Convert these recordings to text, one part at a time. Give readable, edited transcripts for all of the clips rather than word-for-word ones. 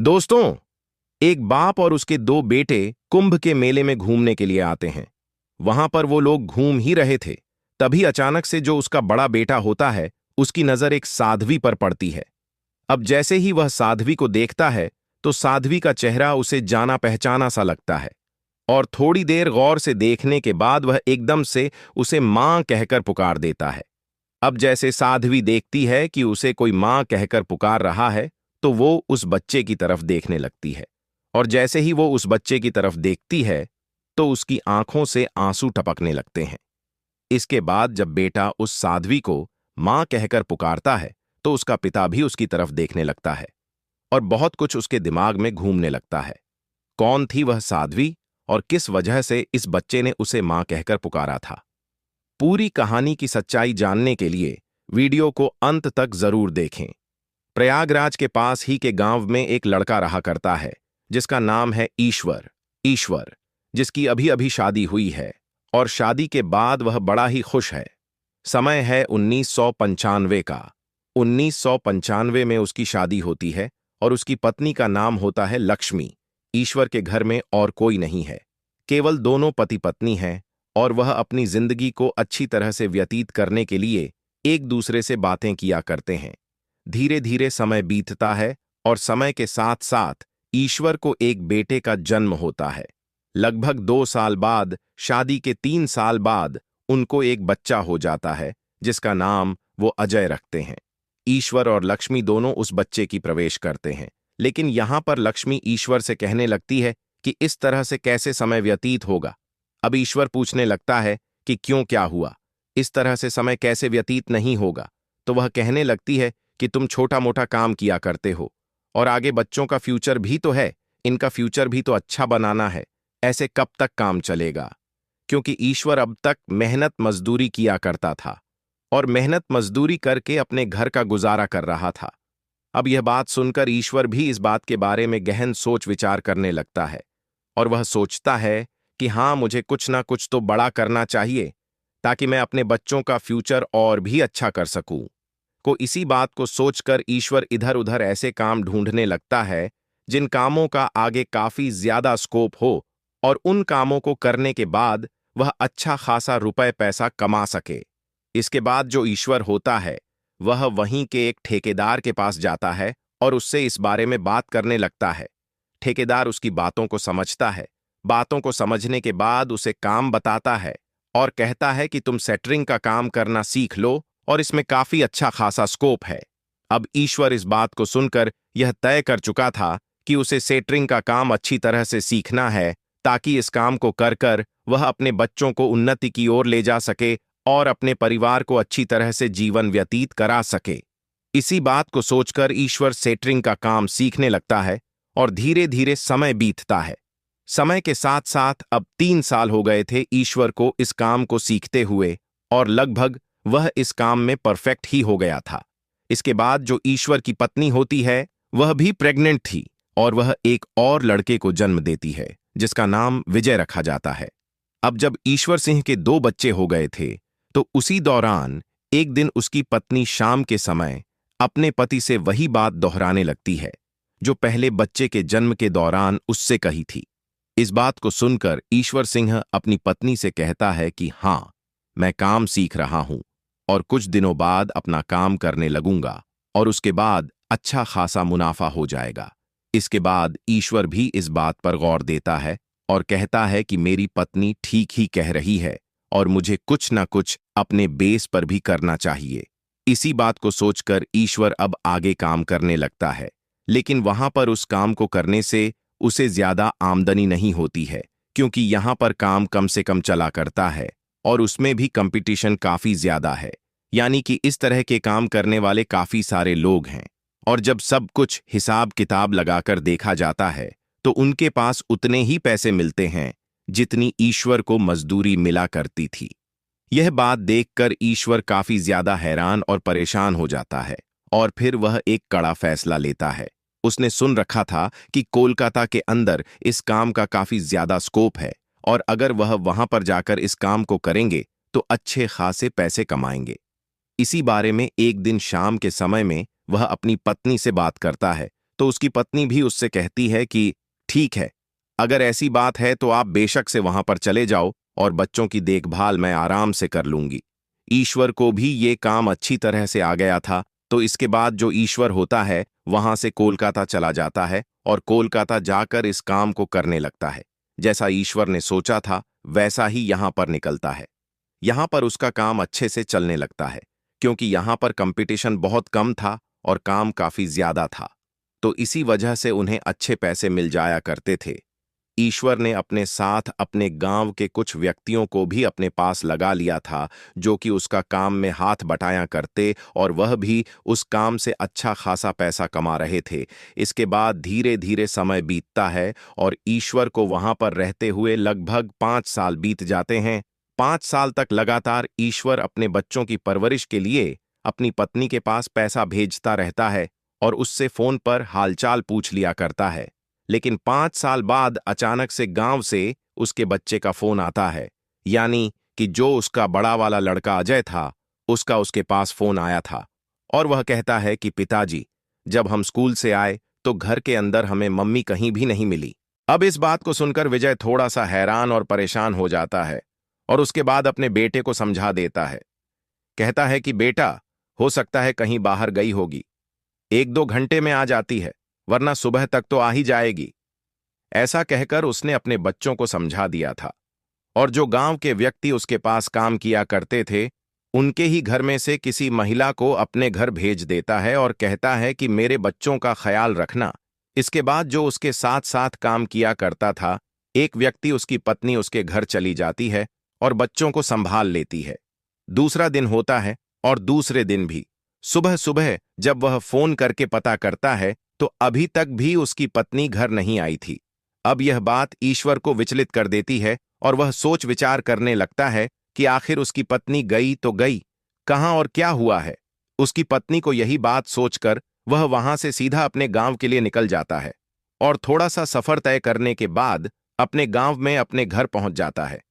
दोस्तों, एक बाप और उसके दो बेटे कुंभ के मेले में घूमने के लिए आते हैं। वहां पर वो लोग घूम ही रहे थे, तभी अचानक से जो उसका बड़ा बेटा होता है, उसकी नजर एक साध्वी पर पड़ती है। अब जैसे ही वह साध्वी को देखता है, तो साध्वी का चेहरा उसे जाना पहचाना सा लगता है, और थोड़ी देर गौर से देखने के बाद वह एकदम से उसे मां कहकर पुकार देता है। अब जैसे साध्वी देखती है कि उसे कोई मां कहकर पुकार रहा है, तो वो उस बच्चे की तरफ देखने लगती है, और जैसे ही वो उस बच्चे की तरफ देखती है, तो उसकी आंखों से आंसू टपकने लगते हैं। इसके बाद जब बेटा उस साध्वी को मां कहकर पुकारता है, तो उसका पिता भी उसकी तरफ देखने लगता है, और बहुत कुछ उसके दिमाग में घूमने लगता है। कौन थी वह साध्वी, और किस वजह से इस बच्चे ने उसे मां कहकर पुकारा था? पूरी कहानी की सच्चाई जानने के लिए वीडियो को अंत तक जरूर देखें। प्रयागराज के पास ही के गांव में एक लड़का रहा करता है, जिसका नाम है ईश्वर। ईश्वर, जिसकी अभी अभी शादी हुई है, और शादी के बाद वह बड़ा ही खुश है। समय है 1995 का। 1995 में उसकी शादी होती है, और उसकी पत्नी का नाम होता है लक्ष्मी। ईश्वर के घर में और कोई नहीं है, केवल दोनों पति पत्नी हैं, और वह अपनी जिंदगी को अच्छी तरह से व्यतीत करने के लिए एक दूसरे से बातें किया करते हैं। धीरे धीरे समय बीतता है, और समय के साथ साथ ईश्वर को एक बेटे का जन्म होता है। लगभग 2 साल बाद, शादी के 3 साल बाद, उनको एक बच्चा हो जाता है, जिसका नाम वो अजय रखते हैं। ईश्वर और लक्ष्मी दोनों उस बच्चे की प्रवेश करते हैं, लेकिन यहां पर लक्ष्मी ईश्वर से कहने लगती है कि इस तरह से कैसे समय व्यतीत होगा। अब ईश्वर पूछने लगता है कि क्यों, क्या हुआ, इस तरह से समय कैसे व्यतीत नहीं होगा? तो वह कहने लगती है कि तुम छोटा मोटा काम किया करते हो, और आगे बच्चों का फ्यूचर भी तो है, इनका फ्यूचर भी तो अच्छा बनाना है, ऐसे कब तक काम चलेगा? क्योंकि ईश्वर अब तक मेहनत मजदूरी किया करता था, और मेहनत मजदूरी करके अपने घर का गुजारा कर रहा था। अब यह बात सुनकर ईश्वर भी इस बात के बारे में गहन सोच विचार करने लगता है, और वह सोचता है कि हाँ, मुझे कुछ ना कुछ तो बड़ा करना चाहिए, ताकि मैं अपने बच्चों का फ्यूचर और भी अच्छा कर सकूं। इसी बात को सोचकर ईश्वर इधर उधर ऐसे काम ढूंढने लगता है, जिन कामों का आगे काफी ज्यादा स्कोप हो, और उन कामों को करने के बाद वह अच्छा खासा रुपए पैसा कमा सके। इसके बाद जो ईश्वर होता है, वह वहीं के एक ठेकेदार के पास जाता है, और उससे इस बारे में बात करने लगता है। ठेकेदार उसकी बातों को समझता है। बातों को समझने के बाद उसे काम बताता है, और कहता है कि तुम सेटरिंग का काम करना सीख लो, और इसमें काफी अच्छा खासा स्कोप है। अब ईश्वर इस बात को सुनकर यह तय कर चुका था कि उसे सेटरिंग का काम अच्छी तरह से सीखना है, ताकि इस काम को कर कर वह अपने बच्चों को उन्नति की ओर ले जा सके, और अपने परिवार को अच्छी तरह से जीवन व्यतीत करा सके। इसी बात को सोचकर ईश्वर सेटरिंग का काम सीखने लगता है, और धीरे धीरे समय बीतता है। समय के साथ साथ अब 3 साल हो गए थे ईश्वर को इस काम को सीखते हुए, और लगभग वह इस काम में परफेक्ट ही हो गया था। इसके बाद जो ईश्वर की पत्नी होती है, वह भी प्रेग्नेंट थी, और वह एक और लड़के को जन्म देती है, जिसका नाम विजय रखा जाता है। अब जब ईश्वर सिंह के 2 बच्चे हो गए थे, तो उसी दौरान एक दिन उसकी पत्नी शाम के समय अपने पति से वही बात दोहराने लगती है, जो पहले बच्चे के जन्म के दौरान उससे कही थी। इस बात को सुनकर ईश्वर सिंह अपनी पत्नी से कहता है कि हाँ, मैं काम सीख रहा हूं, और कुछ दिनों बाद अपना काम करने लगूंगा, और उसके बाद अच्छा खासा मुनाफा हो जाएगा। इसके बाद ईश्वर भी इस बात पर गौर देता है, और कहता है कि मेरी पत्नी ठीक ही कह रही है, और मुझे कुछ ना कुछ अपने बेस पर भी करना चाहिए। इसी बात को सोचकर ईश्वर अब आगे काम करने लगता है, लेकिन वहां पर उस काम को करने से उसे ज्यादा आमदनी नहीं होती है, क्योंकि यहां पर काम कम से कम चला करता है, और उसमें भी कंपटीशन काफी ज्यादा है। यानी कि इस तरह के काम करने वाले काफी सारे लोग हैं, और जब सब कुछ हिसाब किताब लगाकर देखा जाता है, तो उनके पास उतने ही पैसे मिलते हैं जितनी ईश्वर को मजदूरी मिला करती थी। यह बात देखकर ईश्वर काफी ज्यादा हैरान और परेशान हो जाता है, और फिर वह एक कड़ा फैसला लेता है। उसने सुन रखा था कि कोलकाता के अंदर इस काम का काफी ज्यादा स्कोप है, और अगर वह वहां पर जाकर इस काम को करेंगे तो अच्छे खासे पैसे कमाएंगे। इसी बारे में एक दिन शाम के समय में वह अपनी पत्नी से बात करता है, तो उसकी पत्नी भी उससे कहती है कि ठीक है, अगर ऐसी बात है तो आप बेशक से वहां पर चले जाओ और बच्चों की देखभाल मैं आराम से कर लूंगी। ईश्वर को भी ये काम अच्छी तरह से आ गया था, तो इसके बाद जो ईश्वर होता है वहां से कोलकाता चला जाता है और कोलकाता जाकर इस काम को करने लगता है। जैसा ईश्वर ने सोचा था वैसा ही यहां पर निकलता है। यहां पर उसका काम अच्छे से चलने लगता है, क्योंकि यहां पर कंपटीशन बहुत कम था और काम काफी ज्यादा था, तो इसी वजह से उन्हें अच्छे पैसे मिल जाया करते थे। ईश्वर ने अपने साथ अपने गांव के कुछ व्यक्तियों को भी अपने पास लगा लिया था, जो कि उसका काम में हाथ बटाया करते और वह भी उस काम से अच्छा खासा पैसा कमा रहे थे। इसके बाद धीरे धीरे समय बीतता है और ईश्वर को वहां पर रहते हुए लगभग 5 साल बीत जाते हैं। 5 साल तक लगातार ईश्वर अपने बच्चों की परवरिश के लिए अपनी पत्नी के पास पैसा भेजता रहता है और उससे फोन पर हालचाल पूछ लिया करता है। लेकिन 5 साल बाद अचानक से गांव से उसके बच्चे का फोन आता है, यानी कि जो उसका बड़ा वाला लड़का अजय था उसका उसके पास फोन आया था और वह कहता है कि पिताजी, जब हम स्कूल से आए तो घर के अंदर हमें मम्मी कहीं भी नहीं मिली। अब इस बात को सुनकर विजय थोड़ा सा हैरान और परेशान हो जाता है और उसके बाद अपने बेटे को समझा देता है। कहता है कि बेटा, हो सकता है कहीं बाहर गई होगी, 1-2 घंटे में आ जाती है, वरना सुबह तक तो आ ही जाएगी। ऐसा कहकर उसने अपने बच्चों को समझा दिया था और जो गांव के व्यक्ति उसके पास काम किया करते थे उनके ही घर में से किसी महिला को अपने घर भेज देता है और कहता है कि मेरे बच्चों का ख्याल रखना। इसके बाद जो उसके साथ साथ काम किया करता था, एक व्यक्ति उसकी पत्नी उसके घर चली जाती है और बच्चों को संभाल लेती है। दूसरा दिन होता है और दूसरे दिन भी सुबह सुबह जब वह फोन करके पता करता है तो अभी तक भी उसकी पत्नी घर नहीं आई थी। अब यह बात ईश्वर को विचलित कर देती है और वह सोच विचार करने लगता है कि आखिर उसकी पत्नी गई तो गई, कहां और क्या हुआ है। उसकी पत्नी को यही बात सोचकर वह वहां से सीधा अपने गांव के लिए निकल जाता है और थोड़ा सा सफर तय करने के बाद अपने गांव में अपने घर पहुंच जाता है।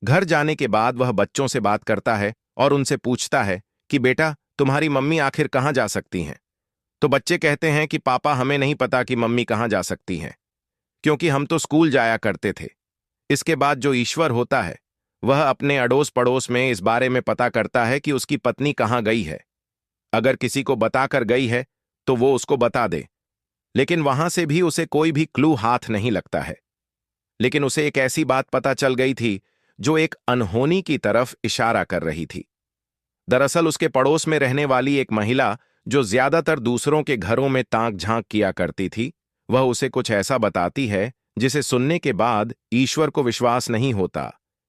घर जाने के बाद वह बच्चों से बात करता है और उनसे पूछता है कि बेटा, तुम्हारी मम्मी आखिर कहां जा सकती हैं। तो बच्चे कहते हैं कि पापा, हमें नहीं पता कि मम्मी कहां जा सकती हैं, क्योंकि हम तो स्कूल जाया करते थे। इसके बाद जो ईश्वर होता है वह अपने अड़ोस पड़ोस में इस बारे में पता करता है कि उसकी पत्नी कहां गई है। अगर किसी को बताकर गई है तो वो उसको बता दे, लेकिन वहां से भी उसे कोई भी क्लू हाथ नहीं लगता है। लेकिन उसे एक ऐसी बात पता चल गई थी जो एक अनहोनी की तरफ इशारा कर रही थी। दरअसल उसके पड़ोस में रहने वाली एक महिला जो ज्यादातर दूसरों के घरों में ताक झांक किया करती थी, वह उसे कुछ ऐसा बताती है जिसे सुनने के बाद ईश्वर को विश्वास नहीं होता,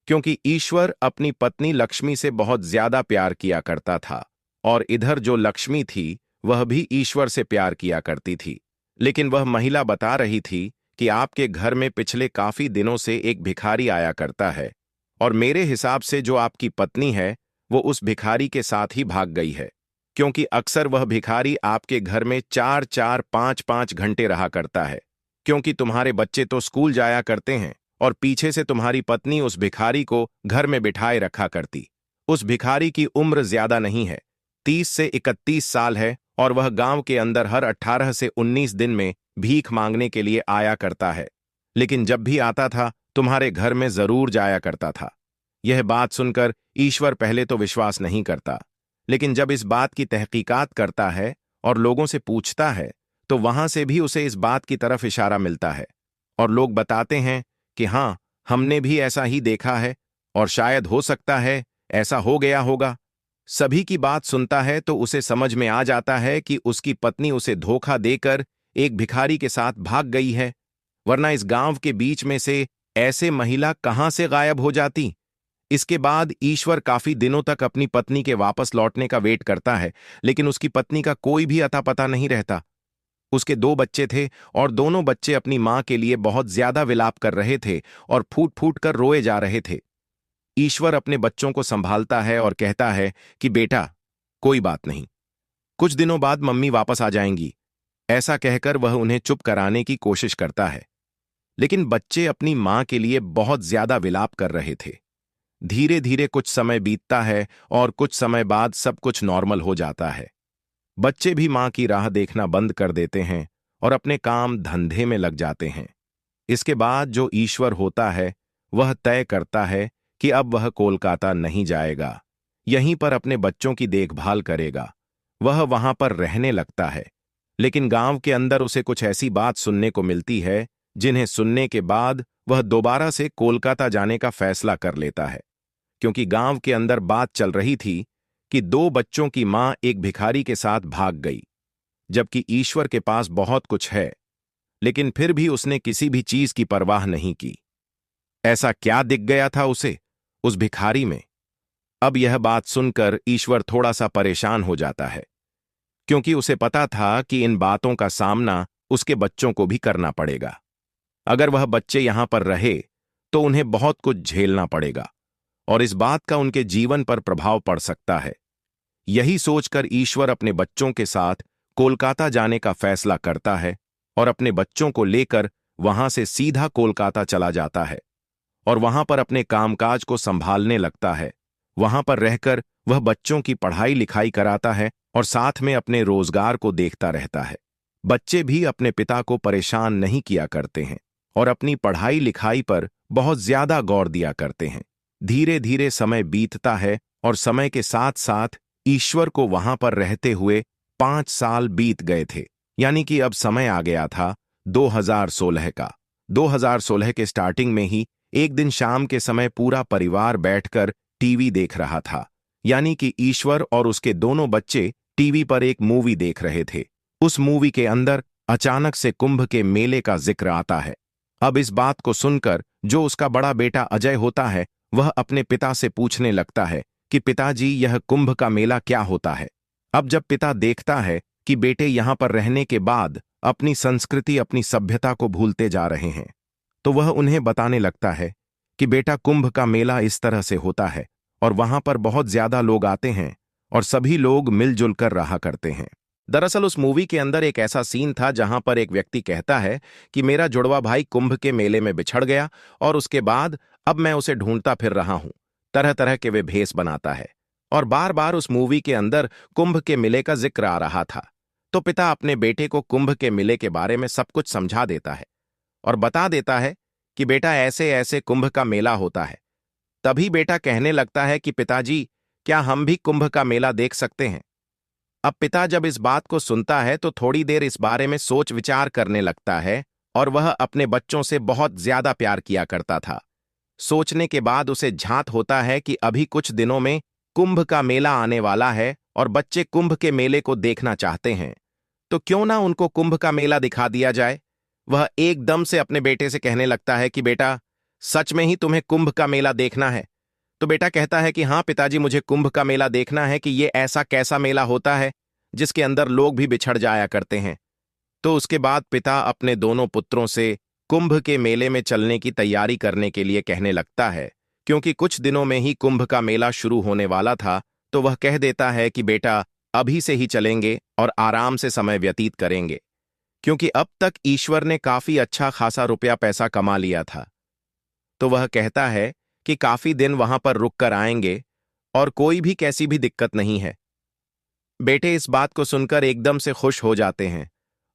क्योंकि ईश्वर अपनी पत्नी लक्ष्मी से बहुत ज्यादा प्यार किया करता था और इधर जो लक्ष्मी थी वह भी ईश्वर से प्यार किया करती थी। लेकिन वह महिला बता रही थी कि आपके घर में पिछले काफी दिनों से एक भिखारी आया करता है और मेरे हिसाब से जो आपकी पत्नी है वो उस भिखारी के साथ ही भाग गई है, क्योंकि अक्सर वह भिखारी आपके घर में 4-4, 5-5 घंटे रहा करता है, क्योंकि तुम्हारे बच्चे तो स्कूल जाया करते हैं और पीछे से तुम्हारी पत्नी उस भिखारी को घर में बिठाए रखा करती। उस भिखारी की उम्र ज्यादा नहीं है, 30 से 31 साल है और वह गांव के अंदर हर 18 से 19 दिन में भीख मांगने के लिए आया करता है, लेकिन जब भी आता था तुम्हारे घर में जरूर जाया करता था। यह बात सुनकर ईश्वर पहले तो विश्वास नहीं करता, लेकिन जब इस बात की तहकीकात करता है और लोगों से पूछता है तो वहां से भी उसे इस बात की तरफ इशारा मिलता है और लोग बताते हैं कि हाँ, हमने भी ऐसा ही देखा है और शायद हो सकता है ऐसा हो गया होगा। सभी की बात सुनता है तो उसे समझ में आ जाता है कि उसकी पत्नी उसे धोखा देकर एक भिखारी के साथ भाग गई है, वरना इस गांव के बीच में से ऐसे महिला कहां से गायब हो जाती। इसके बाद ईश्वर काफी दिनों तक अपनी पत्नी के वापस लौटने का वेट करता है, लेकिन उसकी पत्नी का कोई भी अता पता नहीं रहता। उसके 2 बच्चे थे और दोनों बच्चे अपनी मां के लिए बहुत ज्यादा विलाप कर रहे थे और फूट फूट कर रोए जा रहे थे। ईश्वर अपने बच्चों को संभालता है और कहता है कि बेटा, कोई बात नहीं, कुछ दिनों बाद मम्मी वापस आ जाएंगी। ऐसा कहकर वह उन्हें चुप कराने की कोशिश करता है, लेकिन बच्चे अपनी मां के लिए बहुत ज्यादा विलाप कर रहे थे। धीरे धीरे कुछ समय बीतता है और कुछ समय बाद सब कुछ नॉर्मल हो जाता है। बच्चे भी मां की राह देखना बंद कर देते हैं और अपने काम धंधे में लग जाते हैं। इसके बाद जो ईश्वर होता है वह तय करता है कि अब वह कोलकाता नहीं जाएगा, यहीं पर अपने बच्चों की देखभाल करेगा। वह वहां पर रहने लगता है। लेकिन गांव के अंदर उसे कुछ ऐसी बात सुनने को मिलती है जिन्हें सुनने के बाद वह दोबारा से कोलकाता जाने का फैसला कर लेता है। क्योंकि गांव के अंदर बात चल रही थी कि दो बच्चों की मां एक भिखारी के साथ भाग गई, जबकि ईश्वर के पास बहुत कुछ है, लेकिन फिर भी उसने किसी भी चीज की परवाह नहीं की। ऐसा क्या दिख गया था उसे उस भिखारी में? अब यह बात सुनकर ईश्वर थोड़ा सा परेशान हो जाता है, क्योंकि उसे पता था कि इन बातों का सामना उसके बच्चों को भी करना पड़ेगा। अगर वह बच्चे यहां पर रहे तो उन्हें बहुत कुछ झेलना पड़ेगा और इस बात का उनके जीवन पर प्रभाव पड़ सकता है। यही सोचकर ईश्वर अपने बच्चों के साथ कोलकाता जाने का फैसला करता है और अपने बच्चों को लेकर वहां से सीधा कोलकाता चला जाता है और वहां पर अपने कामकाज को संभालने लगता है। वहां पर रहकर वह बच्चों की पढ़ाई लिखाई कराता है और साथ में अपने रोजगार को देखता रहता है। बच्चे भी अपने पिता को परेशान नहीं किया करते हैं और अपनी पढ़ाई लिखाई पर बहुत ज्यादा गौर दिया करते हैं। धीरे धीरे समय बीतता है और समय के साथ साथ ईश्वर को वहां पर रहते हुए 5 साल बीत गए थे। यानी कि अब समय आ गया था 2016 का। 2016 के स्टार्टिंग में ही एक दिन शाम के समय पूरा परिवार बैठकर टीवी देख रहा था। यानी कि ईश्वर और उसके दोनों बच्चे टीवी पर एक मूवी देख रहे थे। उस मूवी के अंदर अचानक से कुंभ के मेले का जिक्र आता है। अब इस बात को सुनकर जो उसका बड़ा बेटा अजय होता है वह अपने पिता से पूछने लगता है कि पिताजी, यह कुंभ का मेला क्या होता है? अब जब पिता देखता है कि बेटे यहां पर रहने के बाद अपनी संस्कृति, अपनी सभ्यता को भूलते जा रहे हैं, तो वह उन्हें बताने लगता है कि बेटा, कुंभ का मेला इस तरह से होता है और वहां पर बहुत ज्यादा लोग आते हैं और सभी लोग मिलजुल कर रहा करते हैं। दरअसल उस मूवी के अंदर एक ऐसा सीन था जहां पर एक व्यक्ति कहता है कि मेरा जुड़वा भाई कुंभ के मेले में बिछड़ गया और उसके बाद अब मैं उसे ढूंढता फिर रहा हूं। तरह तरह के वे भेष बनाता है और बार बार उस मूवी के अंदर कुंभ के मेले का जिक्र आ रहा था। तो पिता अपने बेटे को कुंभ के मेले के बारे में सब कुछ समझा देता है और बता देता है कि बेटा, ऐसे ऐसे कुंभ का मेला होता है। तभी बेटा कहने लगता है कि पिताजी, क्या हम भी कुंभ का मेला देख सकते हैं? अब पिता जब इस बात को सुनता है तो थोड़ी देर इस बारे में सोच विचार करने लगता है और वह अपने बच्चों से बहुत ज्यादा प्यार किया करता था। सोचने के बाद उसे झांत होता है कि अभी कुछ दिनों में कुंभ का मेला आने वाला है और बच्चे कुंभ के मेले को देखना चाहते हैं, तो क्यों ना उनको कुंभ का मेला दिखा दिया जाए। वह एकदम से अपने बेटे से कहने लगता है कि बेटा, सच में ही तुम्हें कुंभ का मेला देखना है? तो बेटा कहता है कि हाँ पिताजी, मुझे कुंभ का मेला देखना है कि ये ऐसा कैसा मेला होता है जिसके अंदर लोग भी बिछड़ जाया करते हैं। तो उसके बाद पिता अपने दोनों पुत्रों से कुंभ के मेले में चलने की तैयारी करने के लिए कहने लगता है। क्योंकि कुछ दिनों में ही कुंभ का मेला शुरू होने वाला था, तो वह कह देता है कि बेटा, अभी से ही चलेंगे और आराम से समय व्यतीत करेंगे, क्योंकि अब तक ईश्वर ने काफी अच्छा खासा रुपया पैसा कमा लिया था। तो वह कहता है कि काफी दिन वहां पर रुक कर आएंगे और कोई भी कैसी भी दिक्कत नहीं है। बेटे इस बात को सुनकर एकदम से खुश हो जाते हैं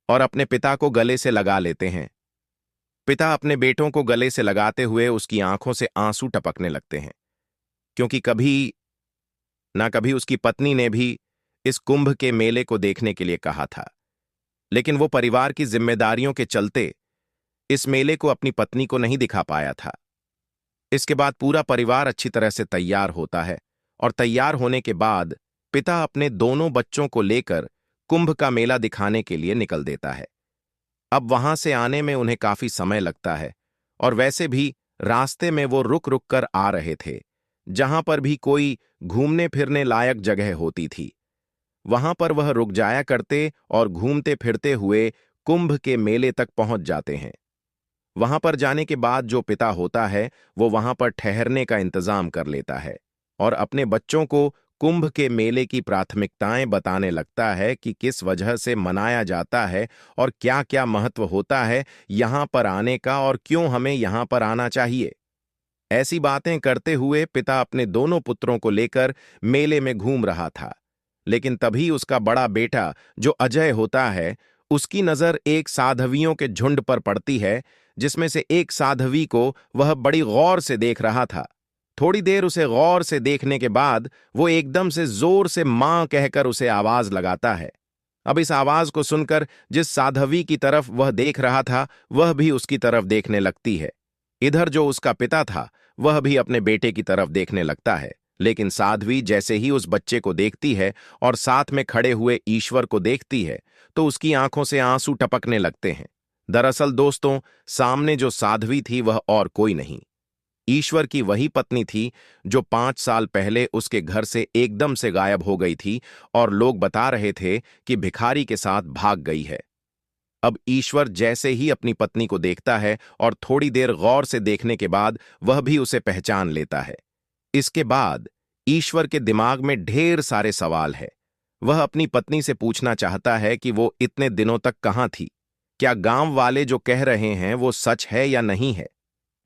और अपने पिता को गले से लगा लेते हैं। पिता अपने बेटों को गले से लगाते हुए उसकी आंखों से आंसू टपकने लगते हैं, क्योंकि कभी ना कभी उसकी पत्नी ने भी इस कुंभ के मेले को देखने के लिए कहा था, लेकिन वो परिवार की जिम्मेदारियों के चलते इस मेले को अपनी पत्नी को नहीं दिखा पाया था। इसके बाद पूरा परिवार अच्छी तरह से तैयार होता है और तैयार होने के बाद पिता अपने दोनों बच्चों को लेकर कुंभ का मेला दिखाने के लिए निकल देता है। अब वहां से आने में उन्हें काफी समय लगता है और वैसे भी रास्ते में वो रुक रुक कर आ रहे थे। जहां पर भी कोई घूमने फिरने लायक जगह होती थी वहां पर वह रुक जाया करते और घूमते फिरते हुए कुंभ के मेले तक पहुंच जाते हैं। वहां पर जाने के बाद जो पिता होता है वो वहां पर ठहरने का इंतजाम कर लेता है और अपने बच्चों को कुंभ के मेले की प्राथमिकताएं बताने लगता है कि किस वजह से मनाया जाता है और क्या क्या महत्व होता है यहां पर आने का और क्यों हमें यहां पर आना चाहिए। ऐसी बातें करते हुए पिता अपने दोनों पुत्रों को लेकर मेले में घूम रहा था, लेकिन तभी उसका बड़ा बेटा जो अजय होता है उसकी नजर एक साध्वियों के झुंड पर पड़ती है, जिसमें से एक साध्वी को वह बड़ी गौर से देख रहा था। थोड़ी देर उसे गौर से देखने के बाद वो एकदम से जोर से मां कहकर उसे आवाज लगाता है। अब इस आवाज को सुनकर जिस साध्वी की तरफ वह देख रहा था, वह भी उसकी तरफ देखने लगती है। इधर जो उसका पिता था, वह भी अपने बेटे की तरफ देखने लगता है। लेकिन साध्वी जैसे ही उस बच्चे को देखती है और साथ में खड़े हुए ईश्वर को देखती है, तो उसकी आंखों से आंसू टपकने लगते हैं। दरअसल दोस्तों, सामने जो साध्वी थी वह और कोई नहीं, ईश्वर की वही पत्नी थी जो 5 साल पहले उसके घर से एकदम से गायब हो गई थी और लोग बता रहे थे कि भिखारी के साथ भाग गई है। अब ईश्वर जैसे ही अपनी पत्नी को देखता है और थोड़ी देर गौर से देखने के बाद वह भी उसे पहचान लेता है। इसके बाद ईश्वर के दिमाग में ढेर सारे सवाल है। वह अपनी पत्नी से पूछना चाहता है कि वो इतने दिनों तक कहाँ थी, क्या गांव वाले जो कह रहे हैं वो सच है या नहीं है।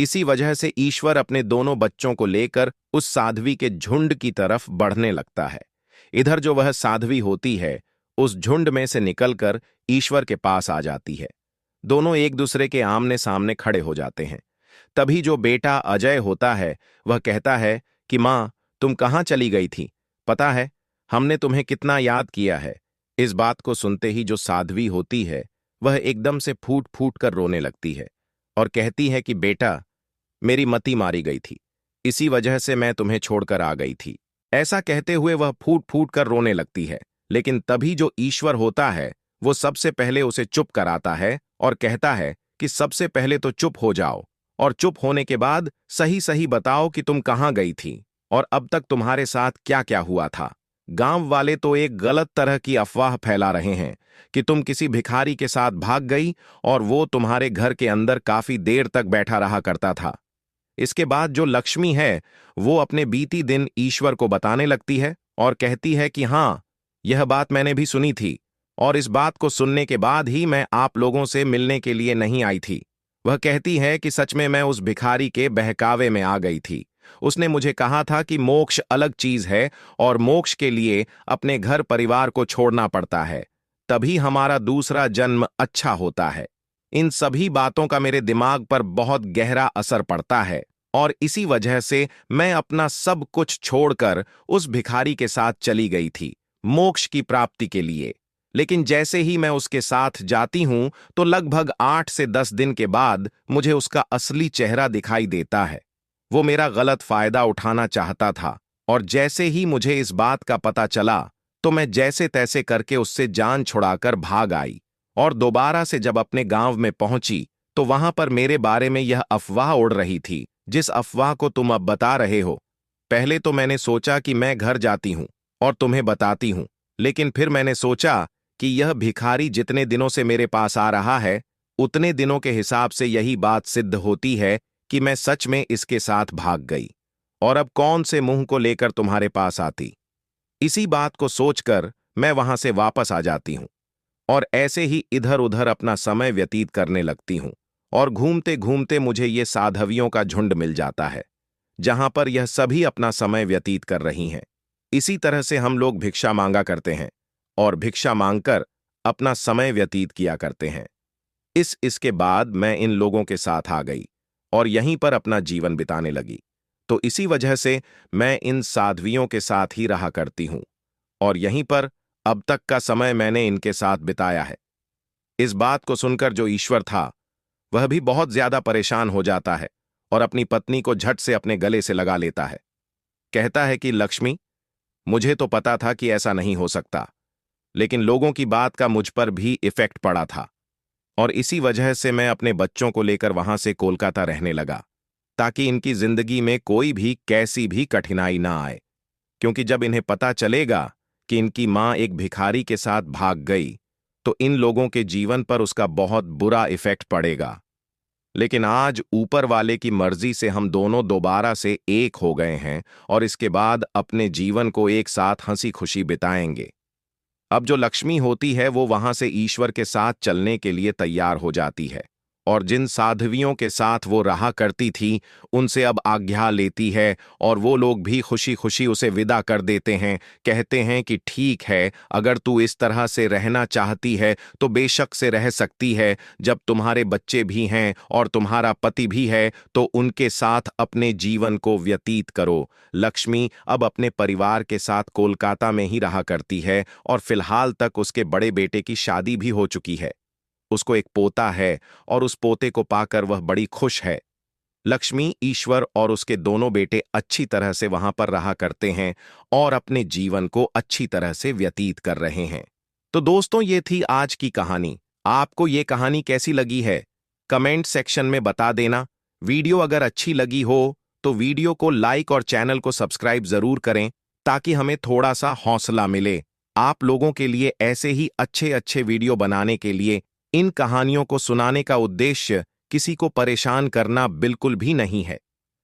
इसी वजह से ईश्वर अपने दोनों बच्चों को लेकर उस साध्वी के झुंड की तरफ बढ़ने लगता है। इधर जो वह साध्वी होती है, उस झुंड में से निकलकर ईश्वर के पास आ जाती है। दोनों एक दूसरे के आमने सामने खड़े हो जाते हैं। तभी जो बेटा अजय होता है, वह कहता है कि मां, तुम कहाँ चली गई थी? पता है, हमने तुम्हें कितना याद किया है। इस बात को सुनते ही जो साध्वी होती है, वह एकदम से फूट फूट कर रोने लगती है और कहती है कि बेटा, मेरी मती मारी गई थी, इसी वजह से मैं तुम्हें छोड़कर आ गई थी। ऐसा कहते हुए वह फूट फूट कर रोने लगती है। लेकिन तभी जो ईश्वर होता है, वो सबसे पहले उसे चुप कराता है और कहता है कि सबसे पहले तो चुप हो जाओ और चुप होने के बाद सही सही बताओ कि तुम कहाँ गई थी और अब तक तुम्हारे साथ क्या क्या हुआ था। गांव वाले तो एक गलत तरह की अफवाह फैला रहे हैं कि तुम किसी भिखारी के साथ भाग गई और वो तुम्हारे घर के अंदर काफी देर तक बैठा रहा करता था। इसके बाद जो लक्ष्मी है, वो अपने बीती दिन ईश्वर को बताने लगती है और कहती है कि हाँ, यह बात मैंने भी सुनी थी और इस बात को सुनने के बाद ही मैं आप लोगों से मिलने के लिए नहीं आई थी। वह कहती है कि सच में मैं उस भिखारी के बहकावे में आ गई थी। उसने मुझे कहा था कि मोक्ष अलग चीज है और मोक्ष के लिए अपने घर परिवार को छोड़ना पड़ता है, तभी हमारा दूसरा जन्म अच्छा होता है। इन सभी बातों का मेरे दिमाग पर बहुत गहरा असर पड़ता है और इसी वजह से मैं अपना सब कुछ छोड़कर उस भिखारी के साथ चली गई थी मोक्ष की प्राप्ति के लिए। लेकिन जैसे ही मैं उसके साथ जाती हूं, तो लगभग 8 से 10 दिन के बाद मुझे उसका असली चेहरा दिखाई देता है। वो मेरा गलत फायदा उठाना चाहता था और जैसे ही मुझे इस बात का पता चला, तो मैं जैसे तैसे करके उससे जान छुड़ाकर भाग आई और दोबारा से जब अपने गांव में पहुंची, तो वहां पर मेरे बारे में यह अफवाह उड़ रही थी, जिस अफवाह को तुम अब बता रहे हो। पहले तो मैंने सोचा कि मैं घर जाती हूं और तुम्हें बताती हूं, लेकिन फिर मैंने सोचा कि यह भिखारी जितने दिनों से मेरे पास आ रहा है, उतने दिनों के हिसाब से यही बात सिद्ध होती है कि मैं सच में इसके साथ भाग गई और अब कौन से मुंह को लेकर तुम्हारे पास आती। इसी बात को सोचकर मैं वहां से वापस आ जाती हूं और ऐसे ही इधर उधर अपना समय व्यतीत करने लगती हूं और घूमते घूमते मुझे ये साधवियों का झुंड मिल जाता है, जहां पर यह सभी अपना समय व्यतीत कर रही हैं। इसी तरह से हम लोग भिक्षा मांगा करते हैं और भिक्षा मांगकर अपना समय व्यतीत किया करते हैं। इसके बाद मैं इन लोगों के साथ आ गई और यहीं पर अपना जीवन बिताने लगी। तो इसी वजह से मैं इन साध्वियों के साथ ही रहा करती हूं और यहीं पर अब तक का समय मैंने इनके साथ बिताया है। इस बात को सुनकर जो ईश्वर था, वह भी बहुत ज्यादा परेशान हो जाता है और अपनी पत्नी को झट से अपने गले से लगा लेता है। कहता है कि लक्ष्मी, मुझे तो पता था कि ऐसा नहीं हो सकता, लेकिन लोगों की बात का मुझ पर भी इफेक्ट पड़ा था और इसी वजह से मैं अपने बच्चों को लेकर वहां से कोलकाता रहने लगा, ताकि इनकी जिंदगी में कोई भी कैसी भी कठिनाई ना आए। क्योंकि जब इन्हें पता चलेगा कि इनकी मां एक भिखारी के साथ भाग गई, तो इन लोगों के जीवन पर उसका बहुत बुरा इफेक्ट पड़ेगा। लेकिन आज ऊपर वाले की मर्जी से हम दोनों दोबारा से एक हो गए हैं और इसके बाद अपने जीवन को एक साथ हंसी खुशी बिताएंगे। अब जो लक्ष्मी होती है, वो वहां से ईश्वर के साथ चलने के लिए तैयार हो जाती है और जिन साध्वियों के साथ वो रहा करती थी उनसे अब आज्ञा लेती है और वो लोग भी खुशी खुशी उसे विदा कर देते हैं, कहते हैं कि ठीक है, अगर तू इस तरह से रहना चाहती है तो बेशक से रह सकती है। जब तुम्हारे बच्चे भी हैं और तुम्हारा पति भी है तो उनके साथ अपने जीवन को व्यतीत करो। लक्ष्मी अब अपने परिवार के साथ कोलकाता में ही रहा करती है और फिलहाल तक उसके बड़े बेटे की शादी भी हो चुकी है। उसको एक पोता है और उस पोते को पाकर वह बड़ी खुश है। लक्ष्मी, ईश्वर और उसके दोनों बेटे अच्छी तरह से वहां पर रहा करते हैं और अपने जीवन को अच्छी तरह से व्यतीत कर रहे हैं। तो दोस्तों, ये थी आज की कहानी। आपको ये कहानी कैसी लगी है कमेंट सेक्शन में बता देना। वीडियो अगर अच्छी लगी हो तो वीडियो को लाइक और चैनल को सब्सक्राइब जरूर करें ताकि हमें थोड़ा सा हौसला मिले। आप लोगों के लिए ऐसे ही अच्छे अच्छे वीडियो बनाने के लिए इन कहानियों को सुनाने का उद्देश्य किसी को परेशान करना बिल्कुल भी नहीं है।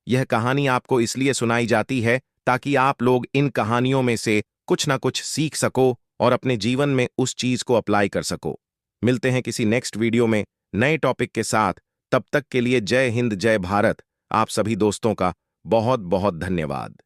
यह कहानी आपको इसलिए सुनाई जाती है ताकि आप लोग इन कहानियों में से कुछ ना कुछ सीख सको और अपने जीवन में उस चीज को अप्लाई कर सको। मिलते हैं किसी नेक्स्ट वीडियो में नए टॉपिक के साथ। तब तक के लिए जय हिंद, जय भारत। आप सभी दोस्तों का बहुत बहुत धन्यवाद।